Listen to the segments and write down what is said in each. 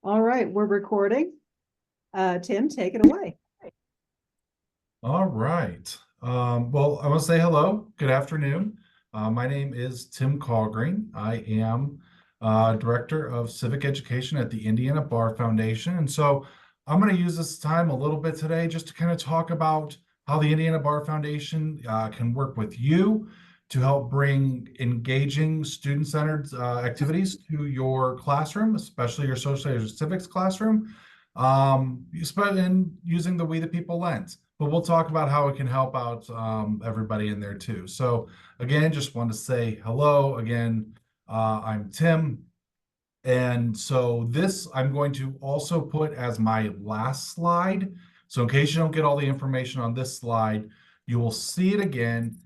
All right, we're recording. Tim, take it away. All right. Well, I want to say hello. Good afternoon. My name is Tim Kalgreen. I am Director of Civic Education at the Indiana Bar Foundation. And so I'm going to use this time a little bit today just to kind of talk about how the Indiana Bar Foundation can work with you to help bring engaging student-centered activities to your classroom, especially your social studies or civics classroom, and using the We the People lens. But we'll talk about how it can help out everybody in there too. So again, just want to say hello again. I'm Tim. And so this I'm going to also put as my last slide. So in case you don't get all the information on this slide, you will see it again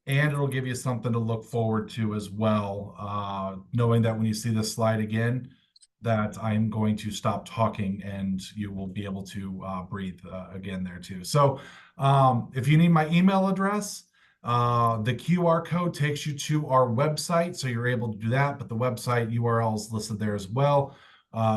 and it'll give you something to look forward to as well. Knowing that when you see this slide again, that I'm going to stop talking and you will be able to breathe again there too. So if you need my email address, the QR code takes you to our website, so you're able to do that, but the website URL is listed there as well.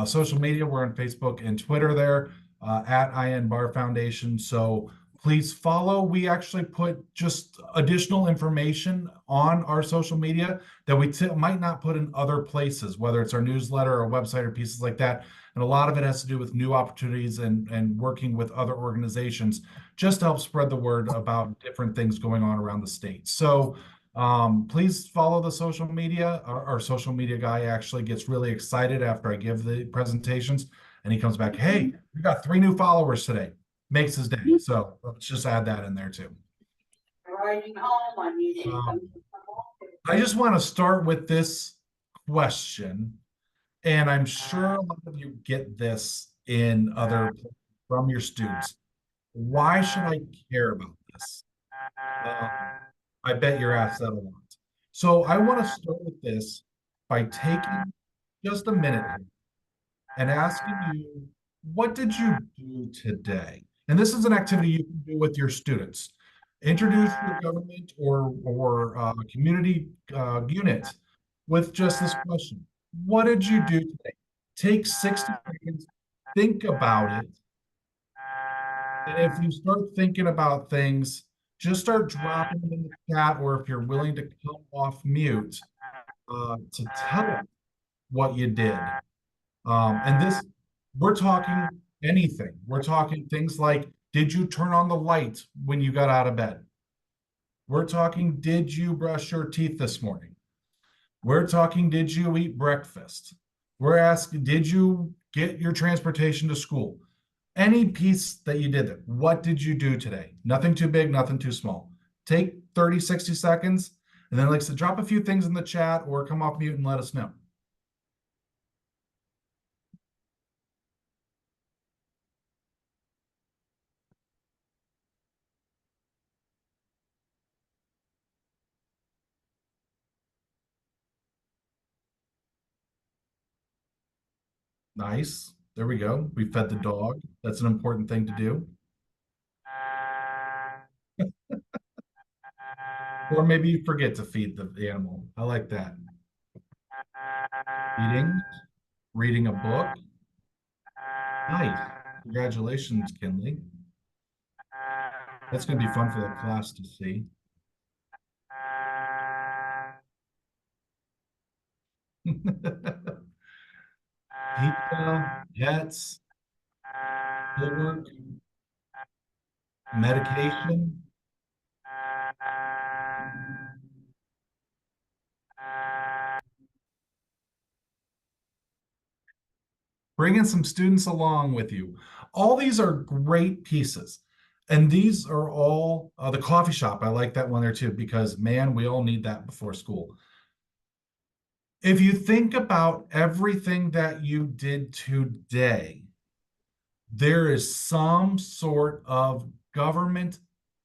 Social media, we're on Facebook and Twitter there at IN Bar Foundation. So please follow. We actually put just additional information on our social media that we might not put in other places, whether it's our newsletter or website or pieces like that. And a lot of it has to do with new opportunities and working with other organizations just to help spread the word about different things going on around the state. So please follow the social media. Our social media guy actually gets really excited after I give the presentations and he comes back, hey, we got 3 new followers today. Makes his day. So let's just add that in there too. I just want to start with this question, and I'm sure a lot of you get this in other from your students. Why should I care about this? I bet you're asked that a lot. So I want to start with this by taking just a minute and asking you, what did you do today? And this is an activity you can do with your students. Introduce your government or community unit with just this question. What did you do today? Take 60 seconds, think about it. And if you start thinking about things, just start dropping them in the chat, or if you're willing to come off mute to tell us what you did. And this, we're talking anything. We're talking things like, did you turn on the light when you got out of bed? We're talking, did you brush your teeth this morning? We're talking, did you eat breakfast? We're asking, did you get your transportation to school? Any piece that you did, what did you do today? Nothing too big, nothing too small. Take 30, 60 seconds, and then like I said, drop a few things in the chat or come off mute and let us know. Nice. There we go. We fed the dog. That's an important thing to do. Or maybe you forget to feed the animal. I like that. Eating, reading a book. Nice. Congratulations, Kinley. That's going to be fun for the class to see. Pizza, pets, homework, medication. Bringing some students along with you. All these are great pieces. And these are all the coffee shop. I like that one there too, because man, we all need that before school. If you think about everything that you did today, there is some sort of government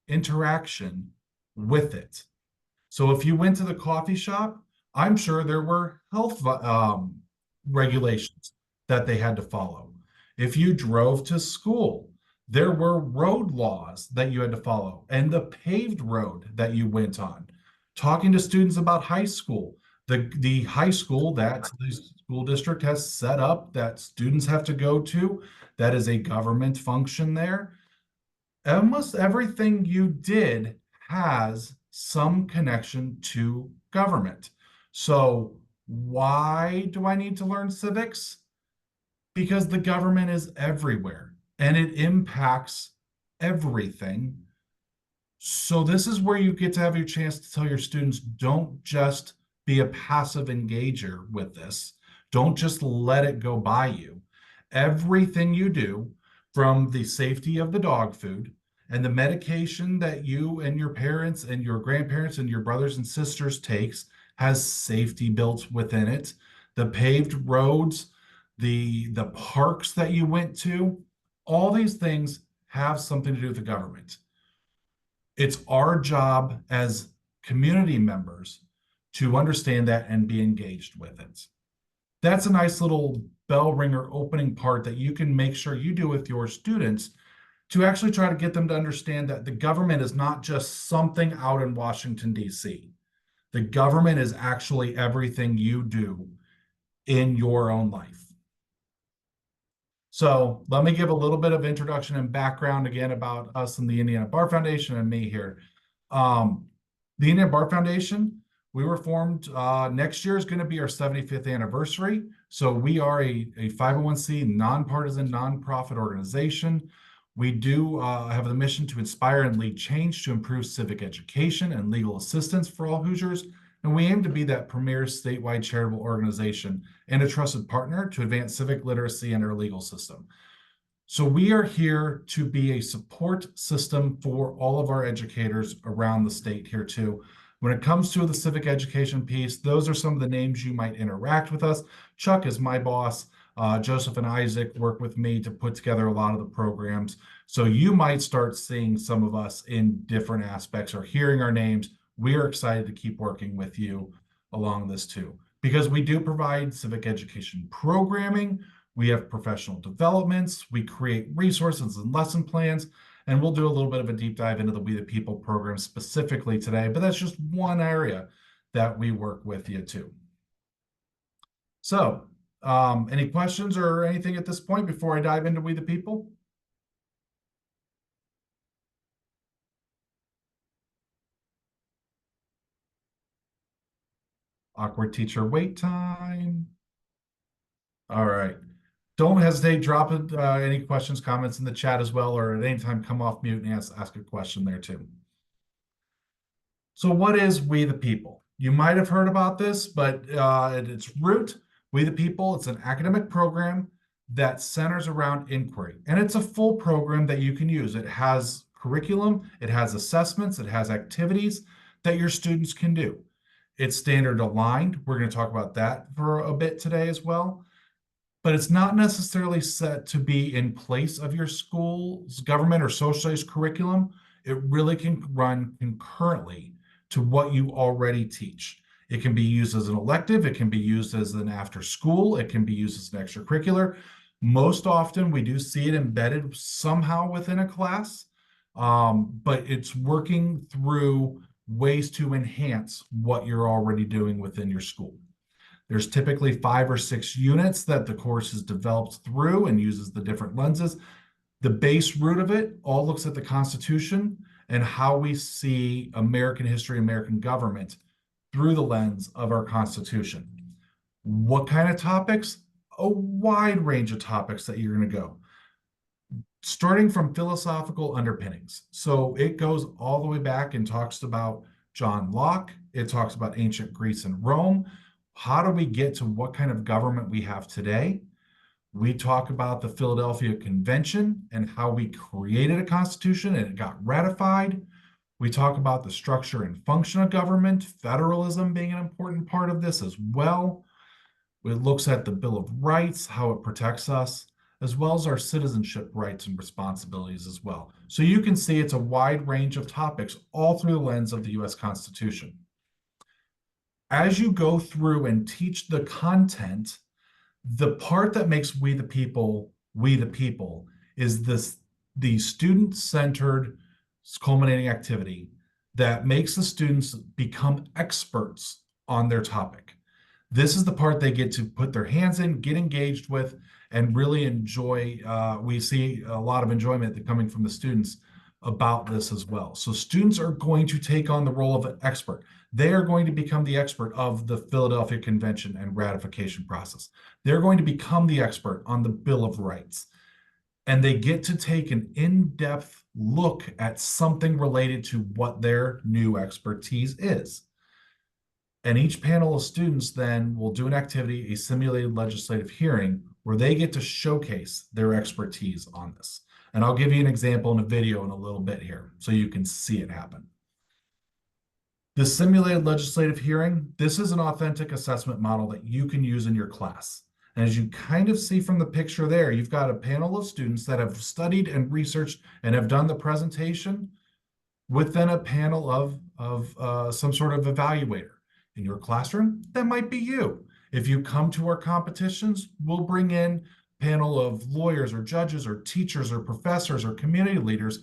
interaction with it. So if you went to the coffee shop, I'm sure there were health regulations that they had to follow. If you drove to school, there were road laws that you had to follow and the paved road that you went on. Talking to students about high school, The high school that the school district has set up that students have to go to, that is a government function there. Almost everything you did has some connection to government. So why do I need to learn civics? Because the government is everywhere and it impacts everything. So this is where you get to have your chance to tell your students, don't just be a passive engager with this. Don't just let it go by you. Everything you do, from the safety of the dog food and the medication that you and your parents and your grandparents and your brothers and sisters takes, has safety built within it. The paved roads, the parks that you went to, all these things have something to do with the government. It's our job as community members to understand that and be engaged with it. That's a nice little bell ringer opening part that you can make sure you do with your students to actually try to get them to understand that the government is not just something out in Washington, D.C. The government is actually everything you do in your own life. So let me give a little bit of introduction and background again about us and the Indiana Bar Foundation and me here. The Indiana Bar Foundation, we were formed, next year is going to be our 75th anniversary. So we are a 501c nonpartisan nonprofit organization. We do have the mission to inspire and lead change to improve civic education and legal assistance for all Hoosiers. And we aim to be that premier statewide charitable organization and a trusted partner to advance civic literacy in our legal system. So we are here to be a support system for all of our educators around the state here too. When it comes to the civic education piece, those are some of the names you might interact with us. Chuck is my boss. Joseph and Isaac work with me to put together a lot of the programs. So you might start seeing some of us in different aspects or hearing our names. We are excited to keep working with you along this too, because we do provide civic education programming. We have professional developments. We create resources and lesson plans, and we'll do a little bit of a deep dive into the We the People program specifically today, but that's just one area that we work with you too. So any questions or anything at this point before I dive into We the People? Awkward teacher wait time. All right. Don't hesitate, drop any questions, comments in the chat as well, or at any time come off mute and ask a question there too. So what is We the People? You might have heard about this, but at its root, We the People, it's an academic program that centers around inquiry. And it's a full program that you can use. It has curriculum, it has assessments, it has activities that your students can do. It's standard aligned. We're going to talk about that for a bit today as well. But it's not necessarily set to be in place of your school's government or socialized curriculum. It really can run concurrently to what you already teach. It can be used as an elective. It can be used as an after school. It can be used as an extracurricular. Most often we do see it embedded somehow within a class, but it's working through ways to enhance what you're already doing within your school. There's typically 5 or 6 units that the course is developed through and uses the different lenses. The base root of it all looks at the Constitution and how we see American history, American government through the lens of our Constitution. What kind of topics? A wide range of topics that you're going to go. Starting from philosophical underpinnings. So it goes all the way back and talks about John Locke. It talks about ancient Greece and Rome. How do we get to what kind of government we have today? We talk about the Philadelphia Convention and how we created a constitution and it got ratified. We talk about the structure and function of government, federalism being an important part of this as well. It looks at the Bill of Rights, how it protects us, as well as our citizenship rights and responsibilities as well. So you can see it's a wide range of topics all through the lens of the U.S. Constitution. As you go through and teach the content, the part that makes We the People, is the student-centered culminating activity that makes the students become experts on their topic. This is the part they get to put their hands in, get engaged with, and really enjoy. We see a lot of enjoyment coming from the students about this as well. So students are going to take on the role of an expert. They are going to become the expert of the Philadelphia Convention and ratification process. They're going to become the expert on the Bill of Rights. And they get to take an in-depth look at something related to what their new expertise is. And each panel of students then will do an activity, a simulated legislative hearing, where they get to showcase their expertise on this. And I'll give you an example in a video in a little bit here so you can see it happen. The simulated legislative hearing, this is an authentic assessment model that you can use in your class. And as you kind of see from the picture there, you've got a panel of students that have studied and researched and have done the presentation within a panel of some sort of evaluator. In your classroom, that might be you. If you come to our competitions, we'll bring in a panel of lawyers or judges or teachers or professors or community leaders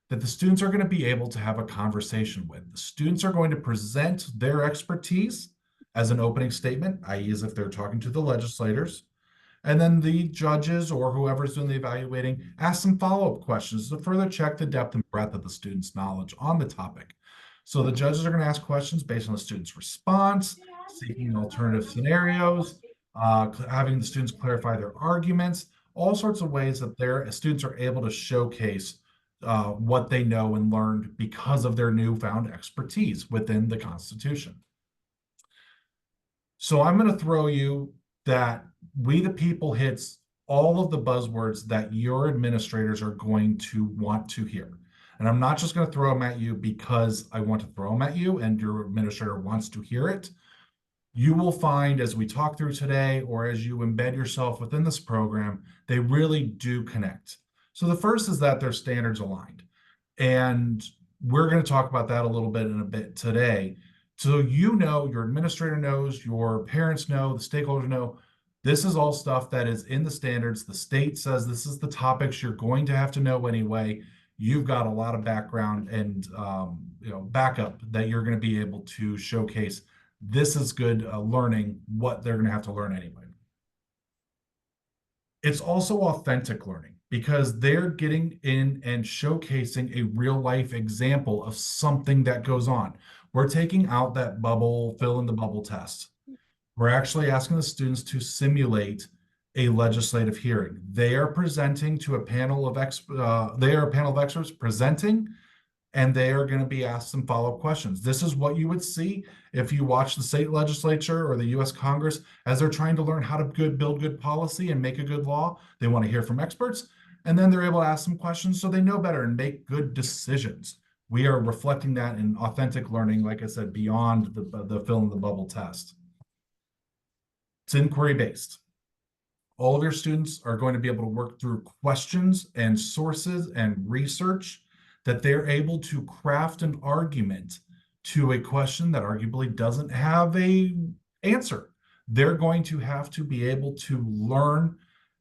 that the students are going to be able to have a conversation with. The students are going to present their expertise as an opening statement, i.e. as if they're talking to the legislators. And then the judges or whoever's doing the evaluating ask some follow-up questions to further check the depth and breadth of the student's knowledge on the topic. So the judges are going to ask questions based on the student's response, seeking alternative scenarios, having the students clarify their arguments, all sorts of ways that their students are able to showcase what they know and learned because of their newfound expertise within the Constitution. So I'm going to throw you that We the People hits all of the buzzwords that your administrators are going to want to hear. And I'm not just going to throw them at you because I want to throw them at you and your administrator wants to hear it. You will find as we talk through today, or as you embed yourself within this program, they really do connect. So the first is that they're standards aligned. And we're going to talk about that a little bit in a bit today. So you know, your administrator knows, your parents know, the stakeholders know, this is all stuff that is in the standards. The state says this is the topics you're going to have to know anyway. You've got a lot of background and backup that you're going to be able to showcase. This is good learning what they're going to have to learn anyway. It's also authentic learning because they're getting in and showcasing a real life example of something that goes on. We're taking out that bubble, fill in the bubble test. We're actually asking the students to simulate a legislative hearing. They are presenting to a panel of experts presenting, and they are going to be asked some follow-up questions. This is what you would see if you watch the state legislature or the U.S. Congress as they're trying to learn how to build good policy and make a good law. They want to hear from experts, and then they're able to ask some questions so they know better and make good decisions. We are reflecting that in authentic learning, like I said, beyond the fill in the bubble test. It's inquiry-based. All of your students are going to be able to work through questions and sources and research that they're able to craft an argument to a question that arguably doesn't have an answer. They're going to have to be able to learn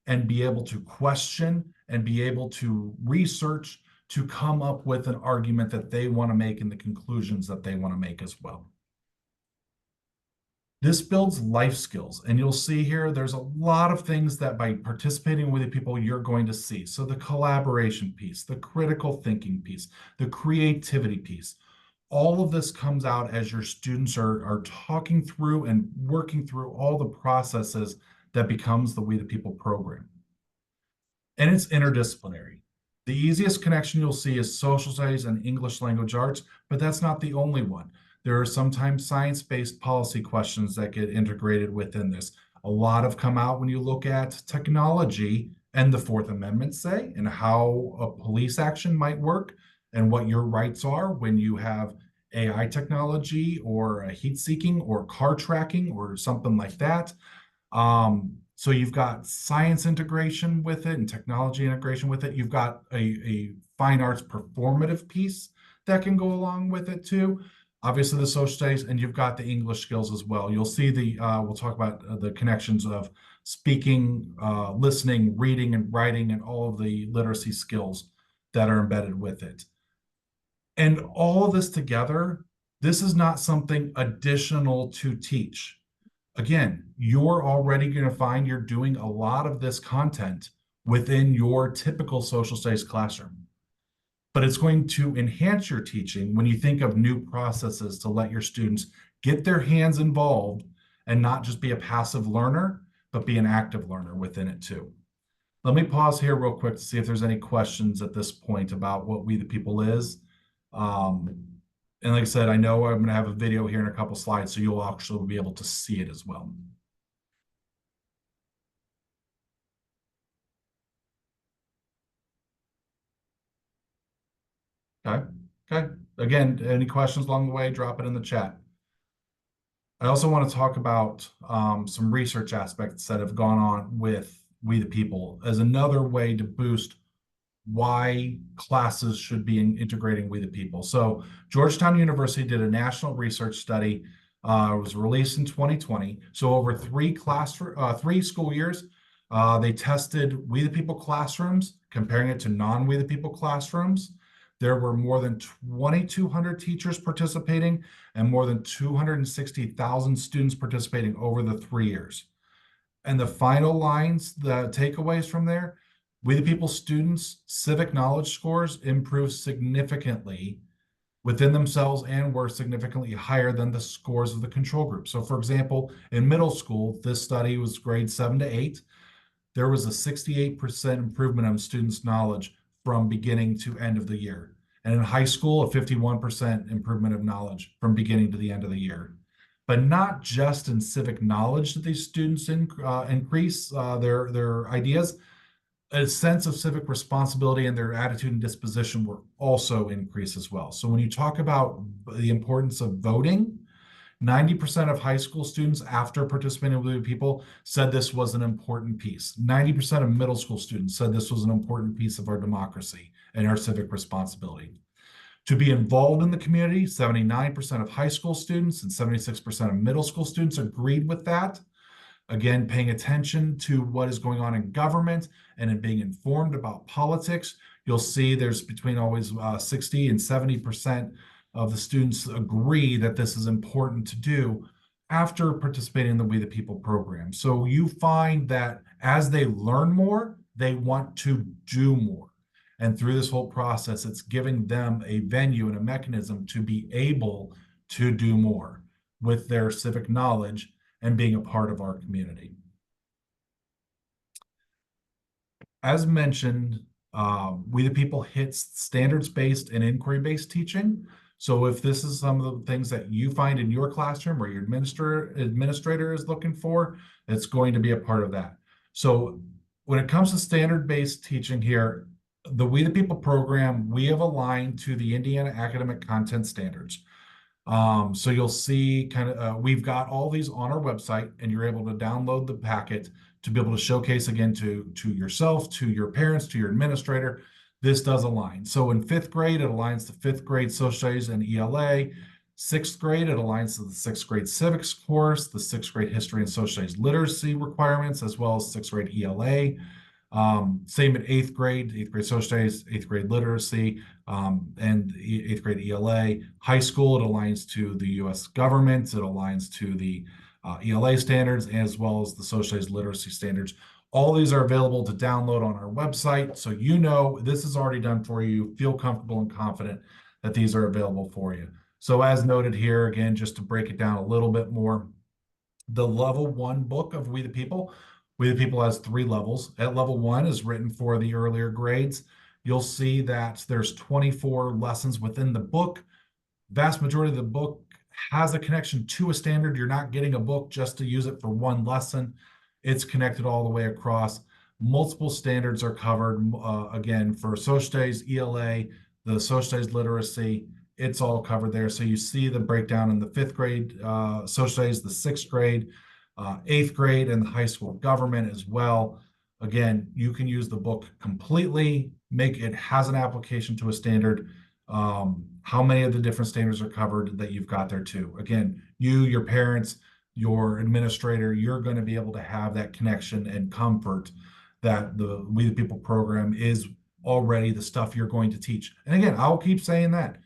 and be able to question and be able to research to come up with an argument that they want to make and the conclusions that they want to make as well. This builds life skills, and you'll see here there's a lot of things that by participating with the people you're going to see. So the collaboration piece, the critical thinking piece, the creativity piece, all of this comes out as your students are talking through and working through all the processes that becomes the We the People program. And it's interdisciplinary. The easiest connection you'll see is social studies and English language arts, but that's not the only one. There are sometimes science-based policy questions that get integrated within this. A lot have come out when you look at technology and the Fourth Amendment, say, and how a police action might work and what your rights are when you have AI technology or a heat-seeking or car tracking or something like that. So you've got science integration with it and technology integration with it. You've got a fine arts performative piece that can go along with it too. Obviously the social studies, and you've got the English skills as well. You'll see we'll talk about the connections of speaking, listening, reading, and writing, and all of the literacy skills that are embedded with it. And all of this together, this is not something additional to teach. again, you're already going to find you're doing a lot of this content within your typical social studies classroom. But it's going to enhance your teaching when you think of new processes to let your students get their hands involved and not just be a passive learner, but be an active learner within it too. Let me pause here real quick to see if there's any questions at this point about what We the People is. And like I said, I know I'm going to have a video here in a couple slides, so you'll actually be able to see it as well. Okay. Okay. Again, any questions along the way, drop it in the chat. I also want to talk about some research aspects that have gone on with We the People as another way to boost why classes should be integrating We the People. So Georgetown University did a national research study. It was released in 2020. So over three school years, they tested We the People classrooms, comparing it to non-We the People classrooms. There were more than 2,200 teachers participating and more than 260,000 students participating over the 3 years. And the final lines, the takeaways from there, We the People students' civic knowledge scores improved significantly within themselves and were significantly higher than the scores of the control group. So for example, in middle school, this study was grade 7 to 8. There was a 68% improvement on students' knowledge from beginning to end of the year. And in high school, a 51% improvement of knowledge from beginning to the end of the year. But not just in civic knowledge that these students increase their ideas, a sense of civic responsibility and their attitude and disposition were also increased as well. So when you talk about the importance of voting, 90% of high school students after participating with We the People said this was an important piece. 90% of middle school students said this was an important piece of our democracy and our civic responsibility. To be involved in the community, 79% of high school students and 76% of middle school students agreed with that. Again, paying attention to what is going on in government and in being informed about politics, you'll see there's between always 60 and 70% of the students agree that this is important to do after participating in the We the People program. So you find that as they learn more, they want to do more. And through this whole process, it's giving them a venue and a mechanism to be able to do more with their civic knowledge and being a part of our community. As mentioned, We the People hits standards-based and inquiry-based teaching. So if this is some of the things that you find in your classroom or your administrator is looking for, it's going to be a part of that. So when it comes to standard-based teaching here, the We the People program, we have aligned to the Indiana Academic Content Standards. So you'll see we've got all these on our website, and you're able to download the packet to be able to showcase again to yourself, to your parents, to your administrator. This does align. So in 5th grade, it aligns to 5th grade social studies and ELA. 6th grade, it aligns to the 6th grade civics course, the 6th grade history and social studies literacy requirements, as well as 6th grade ELA. Same at 8th grade social studies, 8th grade literacy, and 8th grade ELA. High school, it aligns to the U.S. government. It aligns to the ELA standards, as well as the social studies literacy standards. All these are available to download on our website. So you know this is already done for you. Feel comfortable and confident that these are available for you. So as noted here, again, just to break it down a little bit more, the level 1 book of We the People has 3 levels. At level 1 is written for the earlier grades. You'll see that there's 24 lessons within the book. Vast majority of the book has a connection to a standard. You're not getting a book just to use it for one lesson. It's connected all the way across. Multiple standards are covered, again, for social studies, ELA, the social studies literacy, it's all covered there. So you see the breakdown in the 5th grade social studies, the 6th grade, 8th grade, and the high school government as well. Again, you can use the book completely, it has an application to a standard. How many of the different standards are covered that you've got there too. Again, your parents, your administrator, you're going to be able to have that connection and comfort that the We the People program is already the stuff you're going to teach. And again, I'll keep saying that.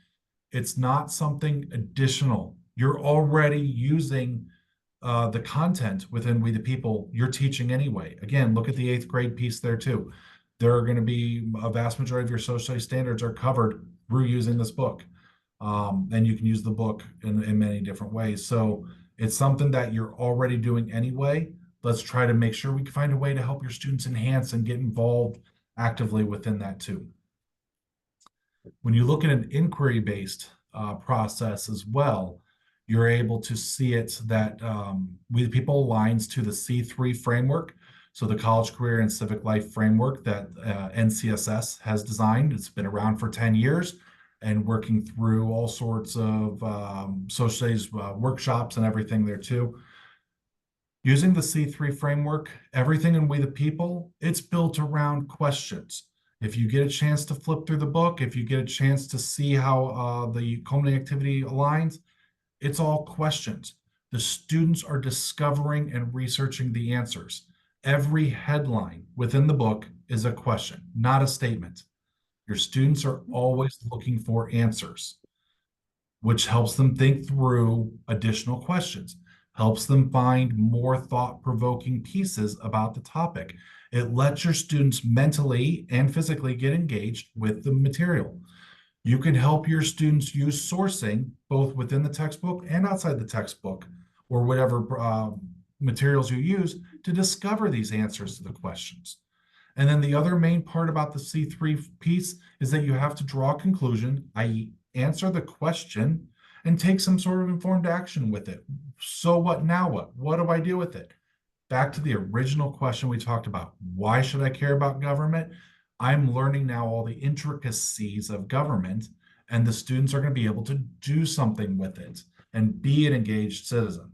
It's not something additional. You're already using the content within We the People you're teaching anyway. Again, look at the 8th grade piece there too. There are going to be a vast majority of your social studies standards are covered through using this book. And you can use the book in many different ways. So it's something that you're already doing anyway. Let's try to make sure we can find a way to help your students enhance and get involved actively within that too. When you look at an inquiry-based process as well, you're able to see it that We the People aligns to the C3 framework. So the College Career and Civic Life framework that NCSS has designed. It's been around for 10 years and working through all sorts of social studies workshops and everything there too. Using the C3 framework, everything in We the People, it's built around questions. If you get a chance to flip through the book, if you get a chance to see how the culminating activity aligns, it's all questions. The students are discovering and researching the answers. Every headline within the book is a question, not a statement. Your students are always looking for answers, which helps them think through additional questions, helps them find more thought-provoking pieces about the topic. It lets your students mentally and physically get engaged with the material. You can help your students use sourcing both within the textbook and outside the textbook, or whatever materials you use to discover these answers to the questions. And then the other main part about the C3 piece is that you have to draw a conclusion, i.e. answer the question and take some sort of informed action with it. So what, now what? What do I do with it? Back to the original question we talked about. Why should I care about government? I'm learning now all the intricacies of government, and the students are going to be able to do something with it and be an engaged citizen.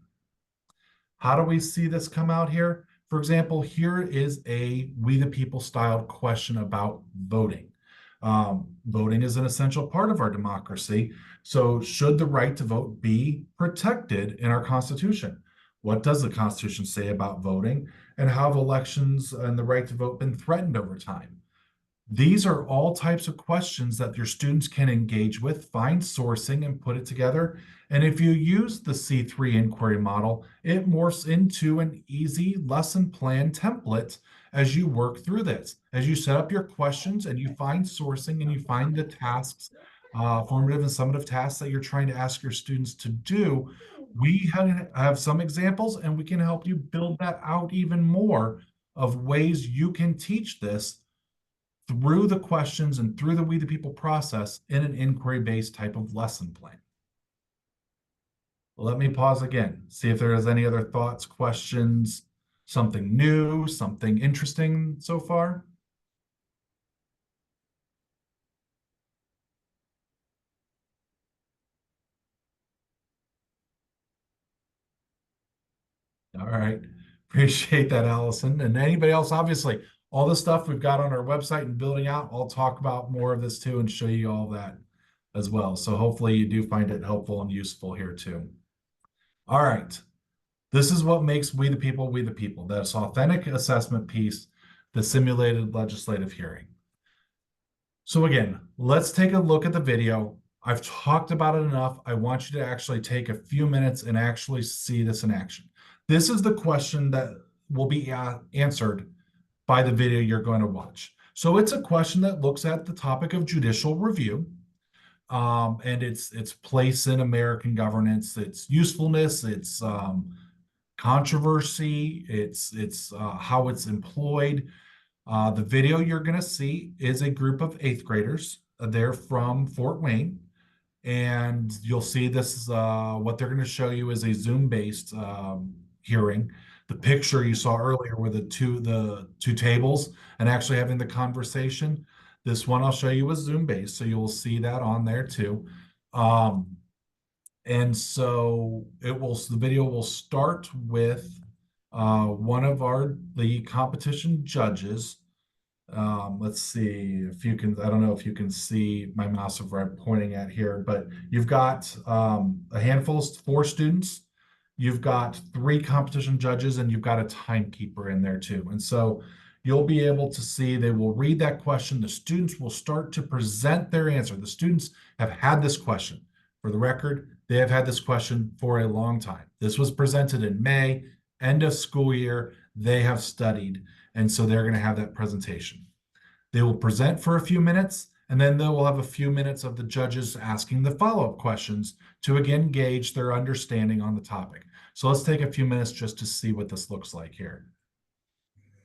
How do we see this come out here? For example, here is a We the People style question about voting. Voting is an essential part of our democracy. So should the right to vote be protected in our Constitution? What does the Constitution say about voting, and how have elections and the right to vote been threatened over time? These are all types of questions that your students can engage with, find sourcing, and put it together. And if you use the C3 inquiry model, it morphs into an easy lesson plan template as you work through this. As you set up your questions and you find sourcing and you find the tasks, formative and summative tasks that you're trying to ask your students to do, we have some examples, and we can help you build that out even more of ways you can teach this through the questions and through the We the People process in an inquiry-based type of lesson plan. Let me pause again, see if there is any other thoughts, questions, something new, something interesting so far. All right, appreciate that, Allison. And anybody else, obviously, all the stuff we've got on our website and building out, I'll talk about more of this too and show you all that as well. So hopefully you do find it helpful and useful here too. All right, this is what makes We the People, We the People. That's authentic assessment piece, the simulated legislative hearing. So again, let's take a look at the video. I've talked about it enough. I want you to actually take a few minutes and actually see this in action. This is the question that will be answered by the video you're going to watch. So it's a question that looks at the topic of judicial review and its place in American governance, its usefulness, its controversy, its how it's employed. The video you're going to see is a group of 8th graders. They're from Fort Wayne, and you'll see this is what they're going to show you is a Zoom-based hearing. The picture you saw earlier were the two tables and actually having the conversation. This one I'll show you was Zoom-based, so you'll see that on there too. And so the video will start with one of the competition judges. Let's see if you can, I don't know if you can see my mouse of where I'm pointing at here, but you've got a handful, 4 students. You've got 3 competition judges, and you've got a timekeeper in there too. And so you'll be able to see, they will read that question. The students will start to present their answer. The students have had this question. For the record, They have had this question for a long time. This was presented in May, end of school year. They have studied, and so they're going to have that presentation. They will present for a few minutes, and then they will have a few minutes of the judges asking the follow-up questions to again gauge their understanding on the topic. So let's take a few minutes just to see what this looks like here.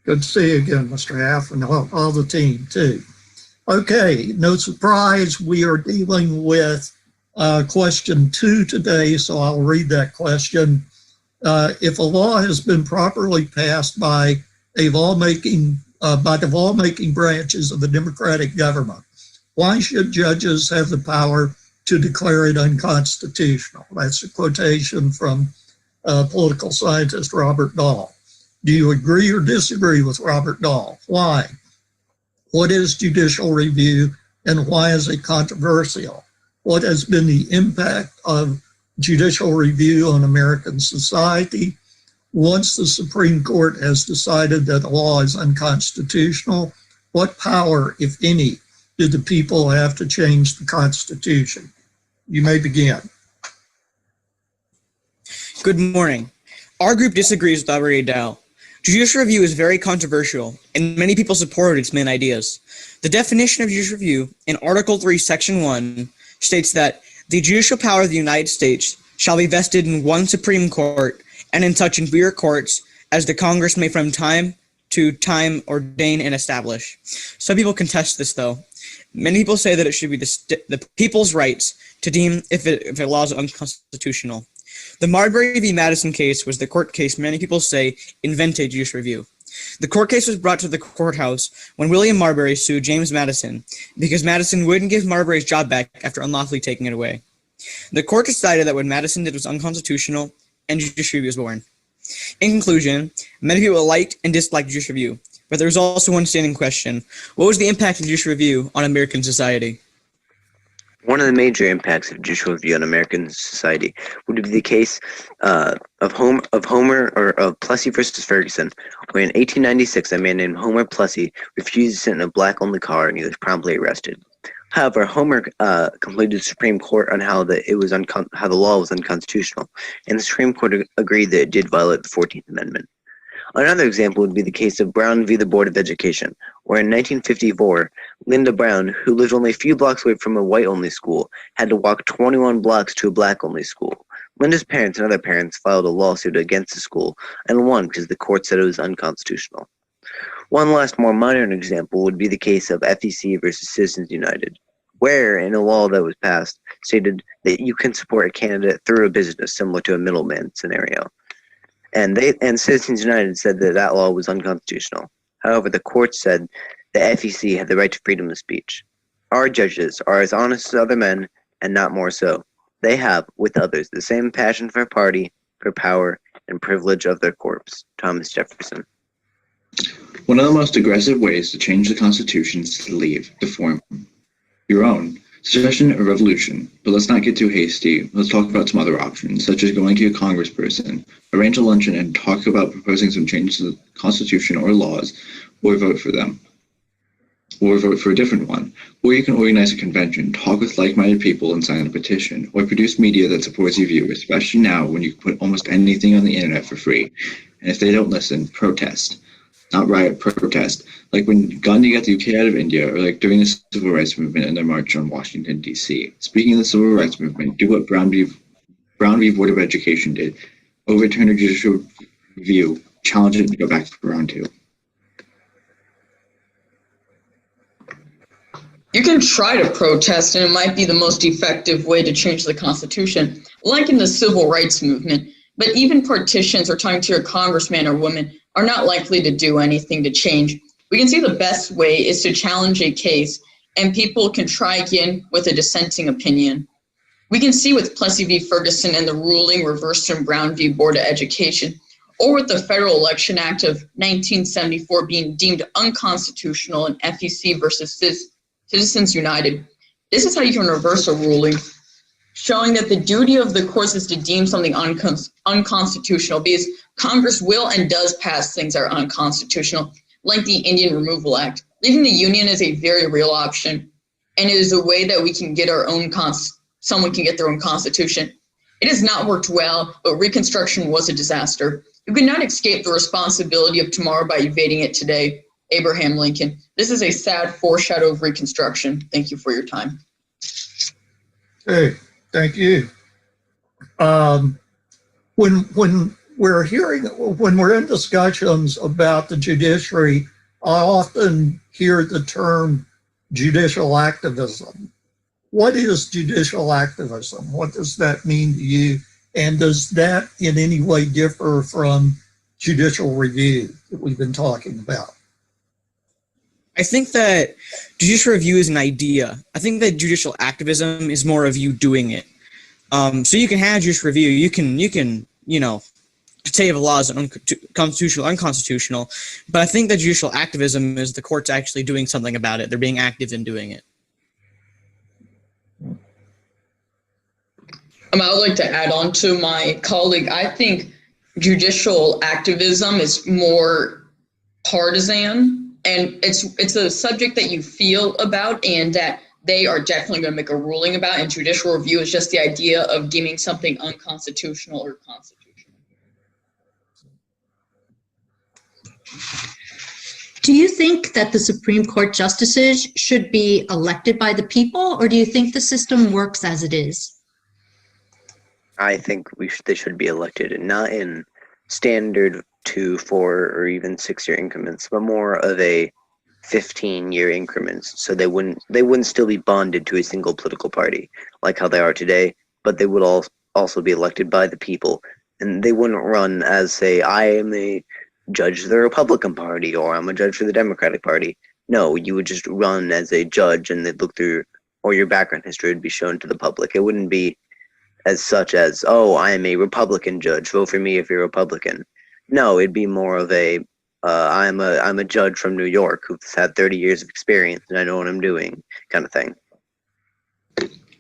Good to see you again, Mr. Half, and all the team too. Okay, no surprise, we are dealing with question 2 today, so I'll read that question. If a law has been properly passed by the lawmaking branches of the democratic government, why should judges have the power to declare it unconstitutional? That's a quotation from political scientist Robert Dahl. Do you agree or disagree with Robert Dahl? Why? What is judicial review and why is it controversial? What has been the impact of judicial review on American society? Once the Supreme Court has decided that a law is unconstitutional, what power, if any, do the people have to change the Constitution? You may begin. Good morning. Our group disagrees with Robert Dahl. Judicial review is very controversial, and many people support its main ideas. The definition of judicial review in Article 3, Section 1 states that the judicial power of the United States shall be vested in one Supreme Court and in such inferior courts as the Congress may from time to time ordain and establish. Some people contest this, though. Many people say that it should be the people's rights to deem if a law is unconstitutional. The Marbury v. Madison case was the court case many people say invented judicial review. The court case was brought to the courthouse when William Marbury sued James Madison because Madison wouldn't give Marbury's job back after unlawfully taking it away. The court decided that what Madison did was unconstitutional and judicial review was born. In conclusion, many people liked and disliked judicial review, but there was also one standing question. What was the impact of judicial review on American society? One of the major impacts of judicial review on American society would be the case of Plessy versus Ferguson, where in 1896 a man named Homer Plessy refused to sit in a black-only car and he was promptly arrested. However, Homer completed the Supreme Court on how the law was unconstitutional, and the Supreme Court agreed that it did violate the 14th Amendment. Another example would be the case of Brown v. the Board of Education, where in 1954, Linda Brown, who lived only a few blocks away from a white-only school, had to walk 21 blocks to a black-only school. Linda's parents and other parents filed a lawsuit against the school and won because the court said it was unconstitutional. One last more modern example would be the case of FEC versus Citizens United, where in a law that was passed stated that you can support a candidate through a business similar to a middleman scenario. And Citizens United said that that law was unconstitutional. However, the court said the FEC had the right to freedom of speech. Our judges are as honest as other men, and not more so. They have, with others, the same passion for party, for power, and privilege of their corpse. Thomas Jefferson. One of the most aggressive ways to change the Constitution is to leave, to form your own. Suggestion or revolution, but let's not get too hasty. Let's talk about some other options, such as going to a congressperson, arrange a luncheon and talk about proposing some changes to the Constitution or laws, or vote for them, or vote for a different one. Or you can organize a convention, talk with like-minded people and sign a petition, or produce media that supports your view, especially now when you can put almost anything on the internet for free. And if they don't listen, protest. Not riot, protest. Like when Gandhi got the UK out of India, or like during the Civil Rights Movement and their march on Washington, D.C. Speaking of the Civil Rights Movement, do what Brown v. Board of Education did. Overturn a judicial review, challenge it, and go back for round 2. You can try to protest, and it might be the most effective way to change the Constitution, like in the Civil Rights Movement. But even petitions or talking to your congressman or woman are not likely to do anything to change. We can see the best way is to challenge a case, and people can try again with a dissenting opinion. We can see with Plessy v. Ferguson and the ruling reversed in Brown v. Board of Education, or with the Federal Election Act of 1974 being deemed unconstitutional in FEC versus Citizens United. This is how you can reverse a ruling, showing that the duty of the courts is to deem something unconstitutional, because Congress will and does pass things that are unconstitutional, like the Indian Removal Act. Leaving the Union is a very real option, and it is a way that we can get our own someone can get their own constitution. It has not worked well, but Reconstruction was a disaster. You cannot escape the responsibility of tomorrow by evading it today. Abraham Lincoln. This is a sad foreshadow of Reconstruction. Thank you for your time. Hey, thank you. When we're in discussions about the judiciary, I often hear the term judicial activism. What is judicial activism? What does that mean to you? And does that in any way differ from judicial review that we've been talking about? I think that judicial review is an idea. I think that judicial activism is more of you doing it. So you can have judicial review. You can, say if a law is constitutional, unconstitutional. But I think that judicial activism is the courts actually doing something about it. They're being active in doing it. I would like to add on to my colleague. I think judicial activism is more partisan, and it's a subject that you feel about and that they are definitely going to make a ruling about. And judicial review is just the idea of deeming something unconstitutional or constitutional. Do you think that the Supreme Court justices should be elected by the people, or do you think the system works as it is? I think they should be elected, and not in standard 2, 4, or even 6-year increments, but more of a 15-year increments. So they wouldn't still be bonded to a single political party like how they are today, but they would also be elected by the people, and they wouldn't run as, say, I am a judge of the Republican Party or I'm a judge for the Democratic Party. No, you would just run as a judge, and they'd look through, or your background history would be shown to the public. It wouldn't be as such as, oh, I am a Republican judge, vote for me if you're a Republican. No, it'd be more of a, I'm a judge from New York who's had 30 years of experience and I know what I'm doing kind of thing.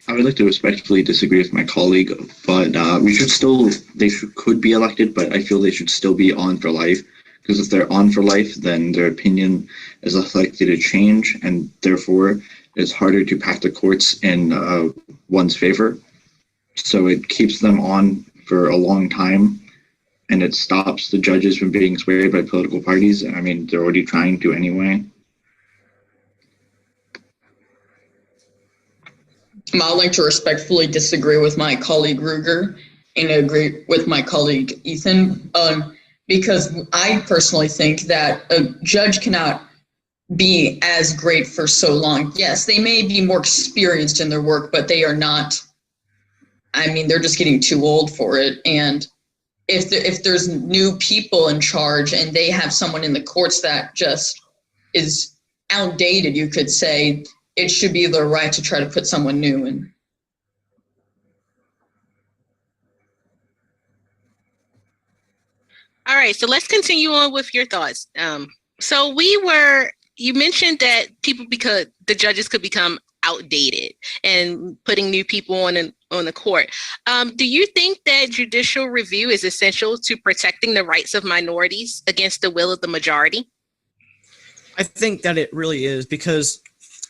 I would like to respectfully disagree with my colleague, but they could be elected, but I feel they should still be on for life, because if they're on for life, then their opinion is less likely to change, and therefore it's harder to pack the courts in one's favor. So it keeps them on for a long time, and it stops the judges from being swayed by political parties. I mean, they're already trying to anyway. I would like to respectfully disagree with my colleague Ruger and agree with my colleague Ethan, because I personally think that a judge cannot be as great for so long. Yes, they may be more experienced in their work, but they are not. I mean, they're just getting too old for it. And if there's new people in charge and they have someone in the courts that just is outdated, you could say it should be their right to try to put someone new in. All right, so let's continue on with your thoughts. You mentioned that because the judges could become outdated and putting new people on the court. Do you think that judicial review is essential to protecting the rights of minorities against the will of the majority? I think that it really is, because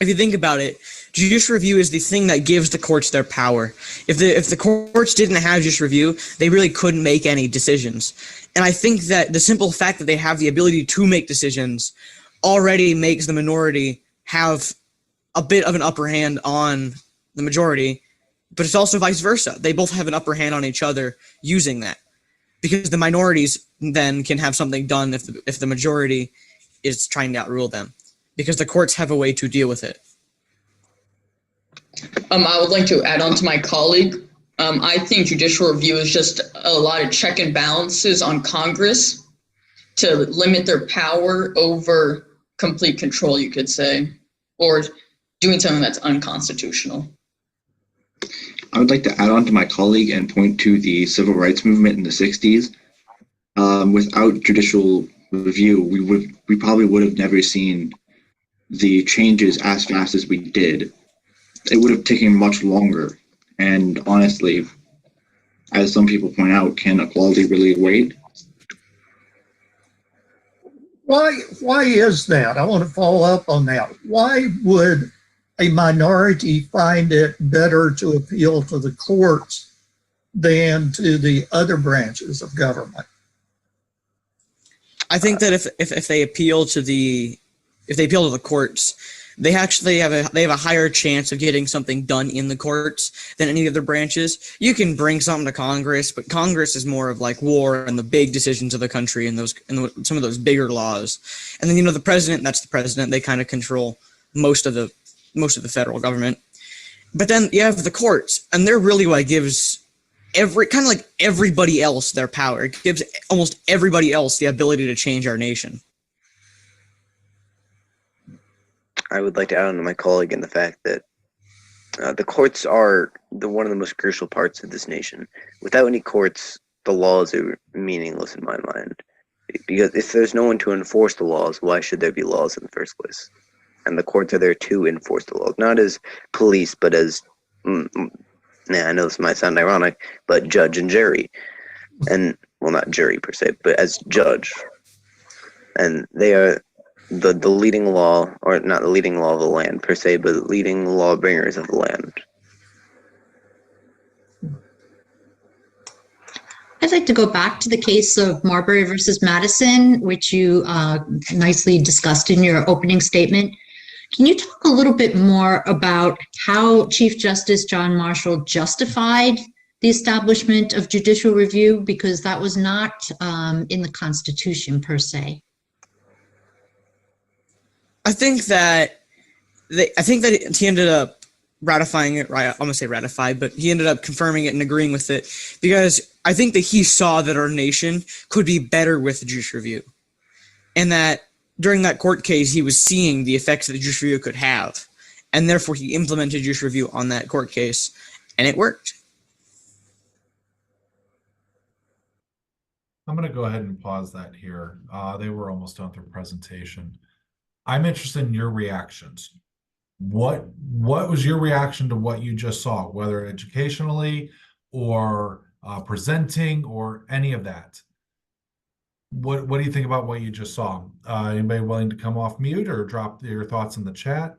if you think about it, judicial review is the thing that gives the courts their power. If the courts didn't have judicial review, they really couldn't make any decisions. And I think that the simple fact that they have the ability to make decisions already makes the minority have a bit of an upper hand on the majority, but it's also vice versa. They both have an upper hand on each other using that, because the minorities then can have something done if the majority is trying to outrule them, because the courts have a way to deal with it. I would like to add on to my colleague. I think judicial review is just a lot of check and balances on Congress to limit their power over complete control, you could say, or doing something that's unconstitutional. I would like to add on to my colleague and point to the civil rights movement in the 60s. Without judicial review, we probably would have never seen the changes as fast as we did. It would have taken much longer. And honestly, as some people point out, can equality really wait? Why is that? I want to follow up on that. Why would a minority find it better to appeal to the courts than to the other branches of government? I think that if they appeal to the courts, they actually have a higher chance of getting something done in the courts than any other branches. You can bring something to Congress, but Congress is more of like war and the big decisions of the country and some of those bigger laws. And then the president, that's the president. They kind of control most of the federal government. But then you have the courts, and they're really what gives everybody else their power. It gives almost everybody else the ability to change our nation. I would like to add on to my colleague in the fact that the courts are one of the most crucial parts of this nation. Without any courts, the laws are meaningless in my mind. Because if there's no one to enforce the laws, why should there be laws in the first place? And the courts are there to enforce the laws, not as police, but as, I know this might sound ironic, but judge and jury. And, well, not jury per se, but as judge. And they are the leading law, or not the leading law of the land per se, but the leading lawbringers of the land. I'd like to go back to the case of Marbury versus Madison, which you nicely discussed in your opening statement. Can you talk a little bit more about how Chief Justice John Marshall justified the establishment of judicial review? Because that was not in the Constitution per se. I think that he ended up ratifying it. Right, I'm gonna say ratified, but he ended up confirming it and agreeing with it because I think that he saw that our nation could be better with judicial review, and that during that court case he was seeing the effects that the judicial review could have, and therefore he implemented judicial review on that court case, and it worked. I'm going to go ahead and pause that here. They were almost done with their presentation. I'm interested in your reactions. What was your reaction to what you just saw, whether educationally or presenting or any of that? What do you think about what you just saw? Anybody willing to come off mute or drop your thoughts in the chat?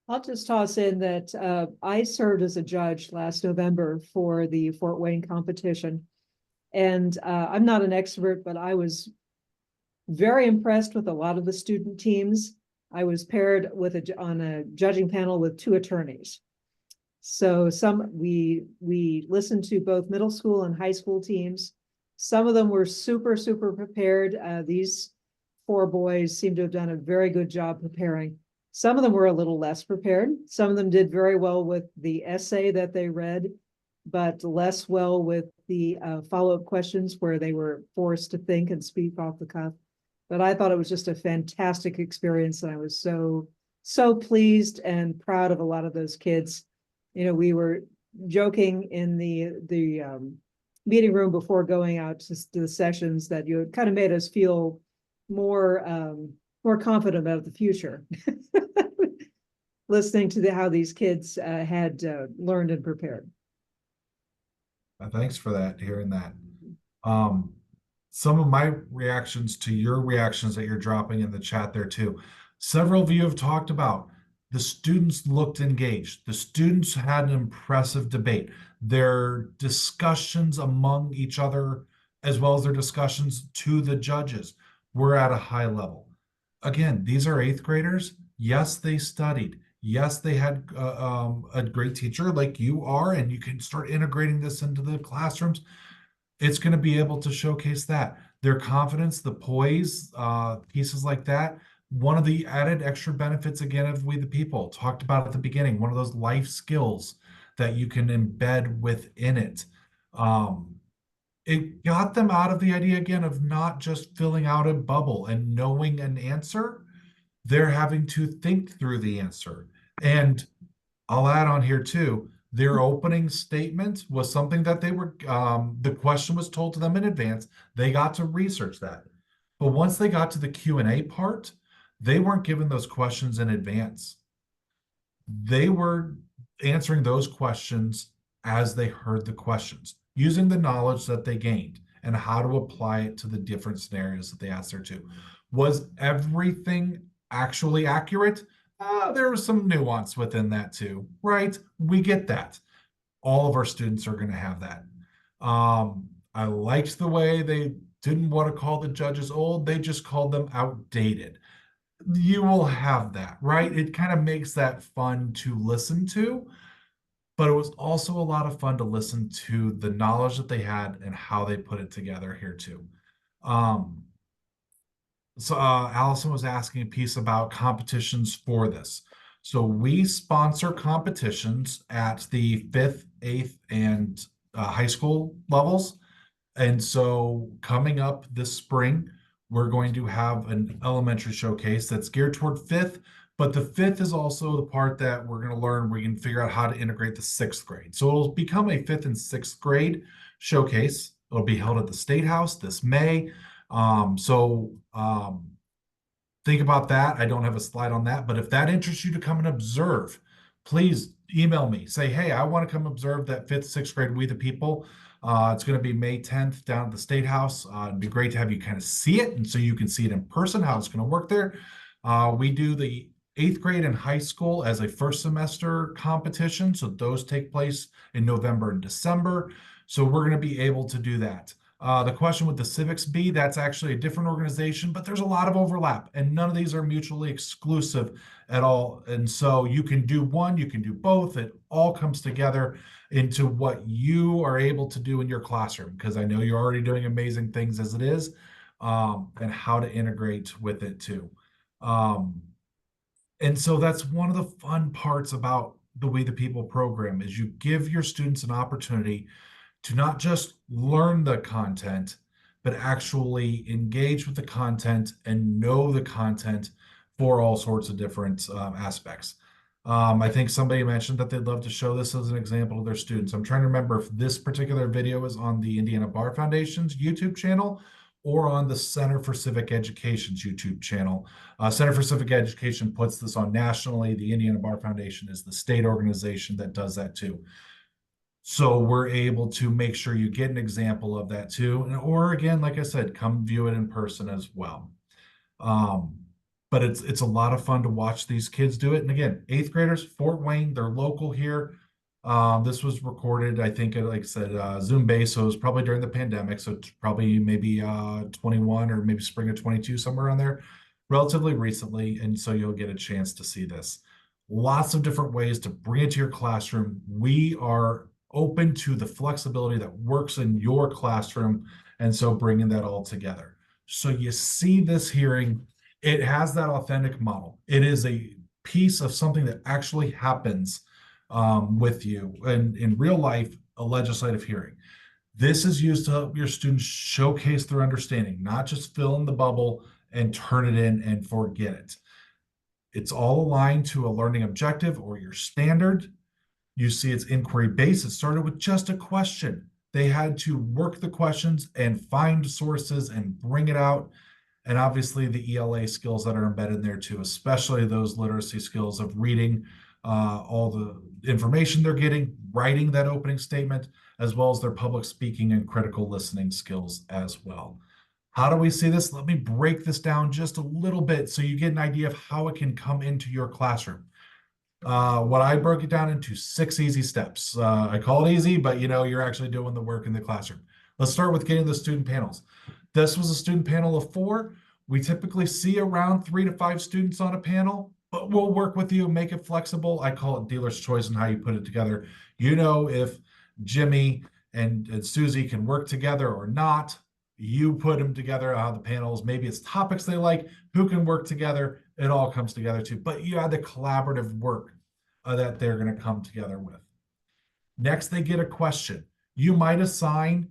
I'll just toss in that I served as a judge last November for the Fort Wayne competition. And I'm not an expert, but I was very impressed with a lot of the student teams. I was paired with on a judging panel with 2 attorneys. So we listened to both middle school and high school teams. Some of them were super prepared. These 4 boys seem to have done a very good job preparing. Some of them were a little less prepared. Some of them did very well with the essay that they read, but less well with the follow-up questions where they were forced to think and speak off the cuff. But I thought it was just a fantastic experience, and I was so pleased and proud of a lot of those kids. We were joking in the meeting room before going out to the sessions that you kind of made us feel more confident about the future. Listening to how these kids had learned and prepared. Thanks for that, hearing that. Some of my reactions to your reactions that you're dropping in the chat there too. Several of you have talked about the students looked engaged. The students had an impressive debate. Their discussions among each other, as well as their discussions to the judges, were at a high level. Again, these are 8th graders. Yes, they studied. Yes, they had a great teacher like you are, and you can start integrating this into the classrooms. It's going to be able to showcase that. Their confidence, the poise, pieces like that. One of the added extra benefits, again, of We the People, talked about at the beginning, one of those life skills that you can embed within it. It got them out of the idea, again, of not just filling out a bubble and knowing an answer. They're having to think through the answer. And I'll add on here too, their opening statement was something that they were, the question was told to them in advance. They got to research that. But once they got to the Q&A part, they weren't given those questions in advance. They were answering those questions as they heard the questions, using the knowledge that they gained and how to apply it to the different scenarios that they asked her to. Was everything actually accurate? There was some nuance within that too, right? We get that. All of our students are going to have that. I liked the way they didn't want to call the judges old. They just called them outdated. You will have that, right? It kind of makes that fun to listen to, but it was also a lot of fun to listen to the knowledge that they had and how they put it together here too. Allison was asking a piece about competitions for this. So we sponsor competitions at the 5th, 8th, and high school levels. And so coming up this spring, we're going to have an elementary showcase that's geared toward 5th, but the 5th is also the part that we're going to learn. We can figure out how to integrate the 6th grade. So it'll become a 5th and 6th grade showcase. It'll be held at the State House this May. Think about that. I don't have a slide on that, but if that interests you to come and observe, please email me. Say, hey, I want to come observe that 5th, 6th grade We the People. It's going to be May 10th down at the State House. It'd be great to have you kind of see it, and so you can see it in person, how it's going to work there. We do the 8th grade and high school as a first semester competition. So those take place in November and December. So we're going to be able to do that. The question with the Civics Bee, that's actually a different organization, but there's a lot of overlap, and none of these are mutually exclusive at all. And so you can do one, you can do both. It all comes together into what you are able to do in your classroom, because I know you're already doing amazing things as it is, and how to integrate with it too. And so that's one of the fun parts about the We the People program, is you give your students an opportunity to not just learn the content, but actually engage with the content and know the content for all sorts of different aspects. I think somebody mentioned that they'd love to show this as an example to their students. I'm trying to remember if this particular video is on the Indiana Bar Foundation's YouTube channel or on the Center for Civic Education's YouTube channel. Center for Civic Education puts this on nationally. The Indiana Bar Foundation is the state organization that does that too. So we're able to make sure you get an example of that too. Or again, like I said, come view it in person as well. But it's a lot of fun to watch these kids do it. And again, 8th graders, Fort Wayne, they're local here. This was recorded, I think, like I said, Zoom based. So it was probably during the pandemic. So it's probably maybe 21 or maybe spring of 22, somewhere around there, relatively recently. And so you'll get a chance to see this. Lots of different ways to bring it to your classroom. We are open to the flexibility that works in your classroom. And so bringing that all together. So you see this hearing, it has that authentic model. It is a piece of something that actually happens with you and in real life, a legislative hearing. This is used to help your students showcase their understanding, not just fill in the bubble and turn it in and forget it. It's all aligned to a learning objective or your standard. You see it's inquiry based. It started with just a question. They had to work the questions and find sources and bring it out. And obviously the ELA skills that are embedded there too, especially those literacy skills of reading all the information they're getting, writing that opening statement, as well as their public speaking and critical listening skills as well. How do we see this? Let me break this down just a little bit so you get an idea of how it can come into your classroom. What I broke it down into 6 easy steps. I call it easy, but you're actually doing the work in the classroom. Let's start with getting the student panels. This was a student panel of 4. We typically see around 3 to 5 students on a panel, but we'll work with you, make it flexible. I call it dealer's choice in how you put it together. If Jimmy and Susie can work together or not, you put them together on the panels. Maybe it's topics they like, who can work together. It all comes together too. But you have the collaborative work that they're going to come together with. Next, they get a question. You might assign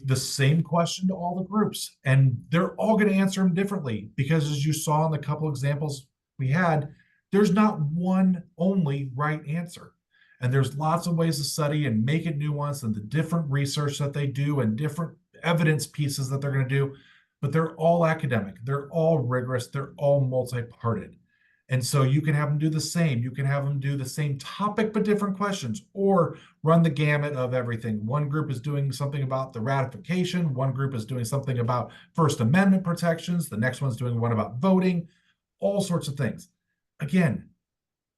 the same question to all the groups, and they're all going to answer them differently because, as you saw in the couple examples we had, there's not one only right answer. And there's lots of ways to study and make it nuanced, and the different research that they do and different evidence pieces that they're going to do, but they're all academic. They're all rigorous. They're all multi-parted. And so you can have them do the same. You can have them do the same topic, but different questions, or run the gamut of everything. One group is doing something about the ratification. One group is doing something about First Amendment protections. The next one's doing one about voting, all sorts of things. Again,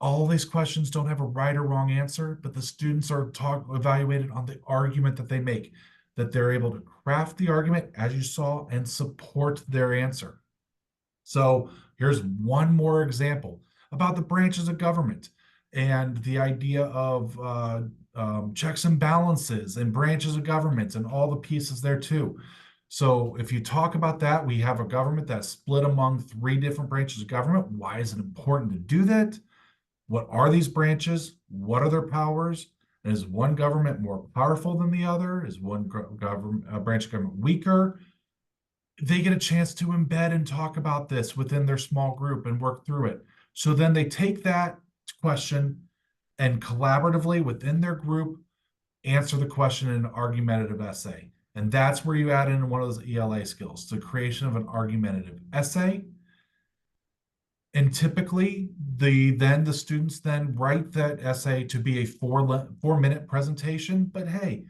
all these questions don't have a right or wrong answer, but the students are evaluated on the argument that they make, that they're able to craft the argument, as you saw, and support their answer. So here's one more example about the branches of government and the idea of checks and balances and branches of government and all the pieces there too. So if you talk about that, we have a government that's split among 3 different branches of government. Why is it important to do that? What are these branches? What are their powers? And is one government more powerful than the other? Is one branch of government weaker? They get a chance to embed and talk about this within their small group and work through it. So then they take that question and collaboratively within their group answer the question in an argumentative essay. And that's where you add in one of those ELA skills, the creation of an argumentative essay. And typically the students then write that essay to be a 4-minute presentation. But hey,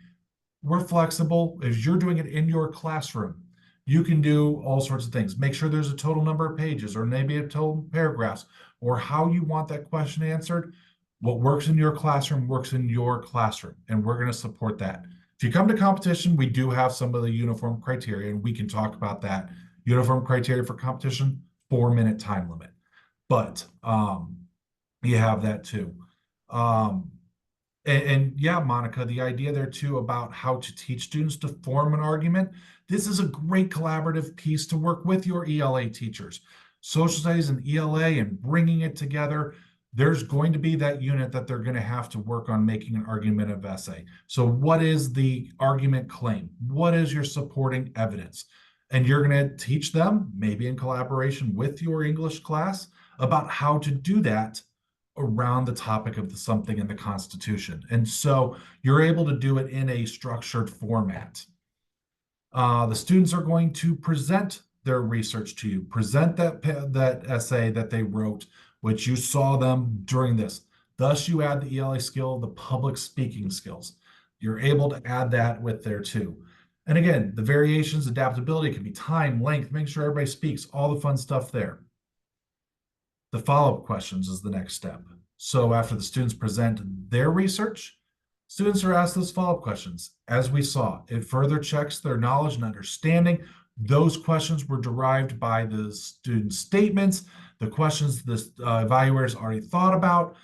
we're flexible. If you're doing it in your classroom, you can do all sorts of things. Make sure there's a total number of pages or maybe a total paragraphs or how you want that question answered. What works in your classroom works in your classroom, and we're going to support that. If you come to competition, we do have some of the uniform criteria, and we can talk about that. Uniform criteria for competition, 4-minute time limit. But you have that too. And yeah, Monica, the idea there too about how to teach students to form an argument. This is a great collaborative piece to work with your ELA teachers. Social studies and ELA and bringing it together. There's going to be that unit that they're going to have to work on making an argumentative essay. So what is the argument claim? What is your supporting evidence? And you're going to teach them, maybe in collaboration with your English class, about how to do that around the topic of something in the Constitution. And so you're able to do it in a structured format. The students are going to present their research to you, present that essay that they wrote, which you saw them during this. Thus, you add the ELA skill, the public speaking skills. You're able to add that with there too. And again, the variations, adaptability can be time, length, making sure everybody speaks, all the fun stuff there. The follow-up questions is the next step. So after the students present their research, students are asked those follow-up questions. As we saw, it further checks their knowledge and understanding. Those questions were derived by the student statements, the questions the evaluators already thought about.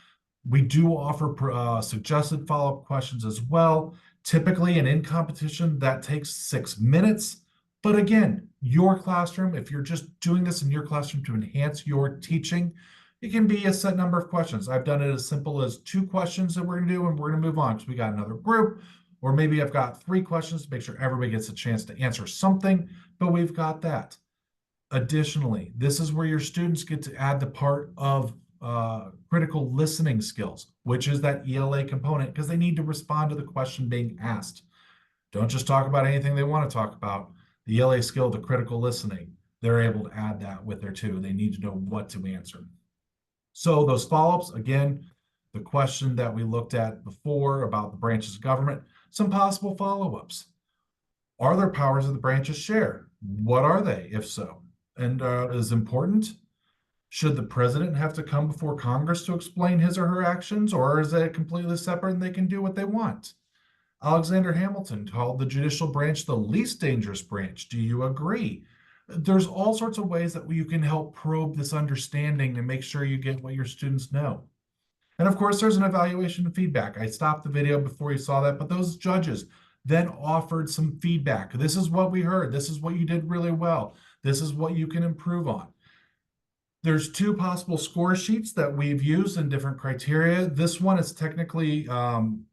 We do offer suggested follow-up questions as well. Typically, and in competition, that takes 6 minutes. But again, your classroom, if you're just doing this in your classroom to enhance your teaching, it can be a set number of questions. I've done it as simple as 2 questions that we're going to do, and we're going to move on because we got another group. Or maybe I've got 3 questions to make sure everybody gets a chance to answer something, but we've got that. Additionally, this is where your students get to add the part of critical listening skills, which is that ELA component, because they need to respond to the question being asked. Don't just talk about anything they want to talk about. The ELA skill, the critical listening, they're able to add that with there too. They need to know what to answer. So those follow-ups, again, the question that we looked at before about the branches of government, some possible follow-ups. Are there powers that the branches share? What are they, if so? And is important? Should the president have to come before Congress to explain his or her actions, or is it completely separate and they can do what they want? Alexander Hamilton called the judicial branch the least dangerous branch. Do you agree? There's all sorts of ways that you can help probe this understanding and make sure you get what your students know. And of course, there's an evaluation and feedback. I stopped the video before you saw that, but those judges then offered some feedback. This is what we heard. This is what you did really well. This is what you can improve on. There's 2 possible score sheets that we've used in different criteria. This one is technically an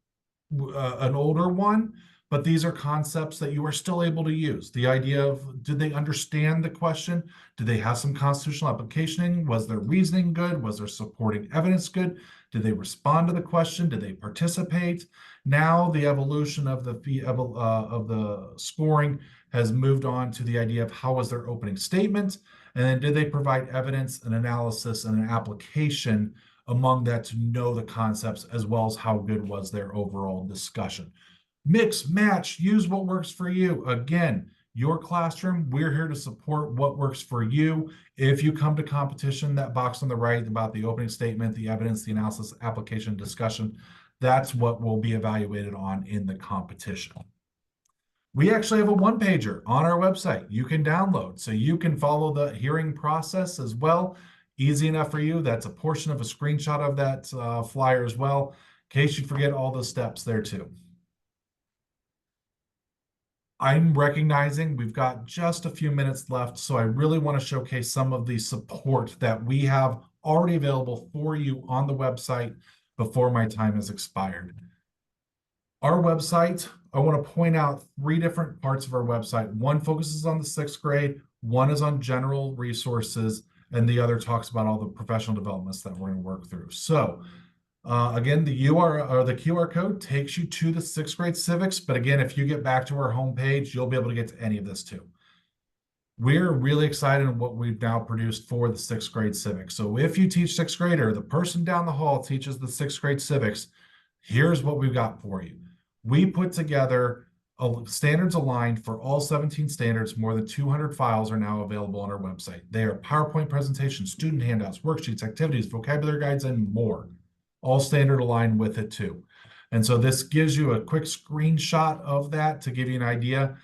older one, but these are concepts that you are still able to use. The idea of, did they understand the question? Did they have some constitutional application? Was their reasoning good? Was their supporting evidence good? Did they respond to the question? Did they participate? Now the evolution of the scoring has moved on to the idea of how was their opening statement, and then did they provide evidence and analysis and an application among that to know the concepts, as well as how good was their overall discussion. Mix, match, use what works for you. Again, your classroom, we're here to support what works for you. If you come to competition, that box on the right about the opening statement, the evidence, the analysis, application, discussion, that's what will be evaluated on in the competition. We actually have a one-pager on our website you can download, so you can follow the hearing process as well. Easy enough for you. That's a portion of a screenshot of that flyer as well, in case you forget all the steps there too. I'm recognizing we've got just a few minutes left, so I really want to showcase some of the support that we have already available for you on the website before my time has expired. Our website, I want to point out 3 different parts of our website. One focuses on the 6th grade, one is on general resources, and the other talks about all the professional developments that we're going to work through. So again, the URL or the QR code takes you to the 6th grade civics. But again, if you get back to our homepage, you'll be able to get to any of this too. We're really excited in what we've now produced for the 6th grade civics. So if you teach 6th grade or the person down the hall teaches the 6th grade civics, here's what we've got for you. We put together standards aligned for all 17 standards. More than 200 files are now available on our website. They are PowerPoint presentations, student handouts, worksheets, activities, vocabulary guides, and more. All standard aligned with it too. And so this gives you a quick screenshot of that to give you an idea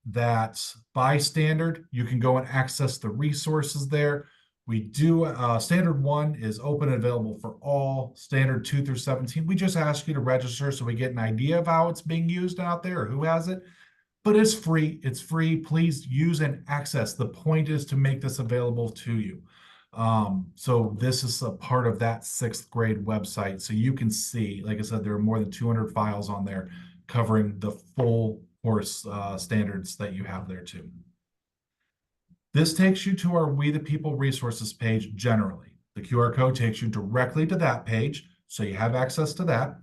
that by standard, you can go and access the resources there. We do, standard 1 is open and available for all. Standard 2 through 17, we just ask you to register so we get an idea of how it's being used out there or who has it. But it's free. It's free. Please use and access. The point is to make this available to you. So this is a part of that 6th grade website. So you can see, like I said, there are more than 200 files on there covering the full course standards that you have there too. This takes you to our We the People resources page generally. The QR code takes you directly to that page, so you have access to that.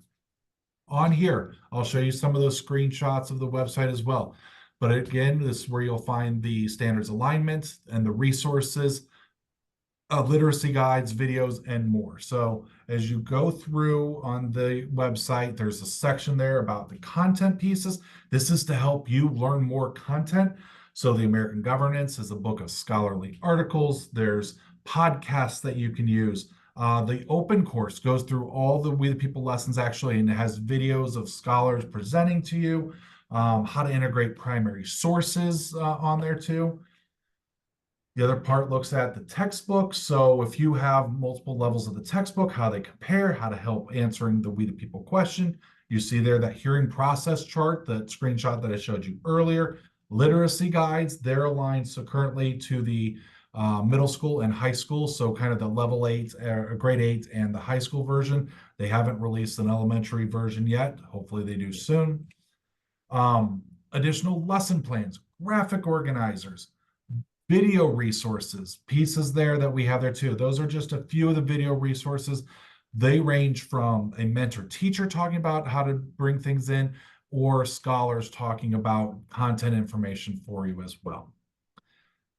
On here, I'll show you some of those screenshots of the website as well. But again, this is where you'll find the standards alignment and the resources, literacy guides, videos, and more. So as you go through on the website, there's a section there about the content pieces. This is to help you learn more content. So the American Governance is a book of scholarly articles. There's podcasts that you can use. The open course goes through all the We the People lessons actually, and it has videos of scholars presenting to you, how to integrate primary sources on there too. The other part looks at the textbook. So if you have multiple levels of the textbook, how they compare, how to help answering the We the People question. You see there that hearing process chart, that screenshot that I showed you earlier. Literacy guides, they're aligned so currently to the middle school and high school. So kind of the level 8, grade 8 and the high school version. They haven't released an elementary version yet. Hopefully they do soon. Additional lesson plans, graphic organizers, video resources, pieces there that we have there too. Those are just a few of the video resources. They range from a mentor teacher talking about how to bring things in, or scholars talking about content information for you as well.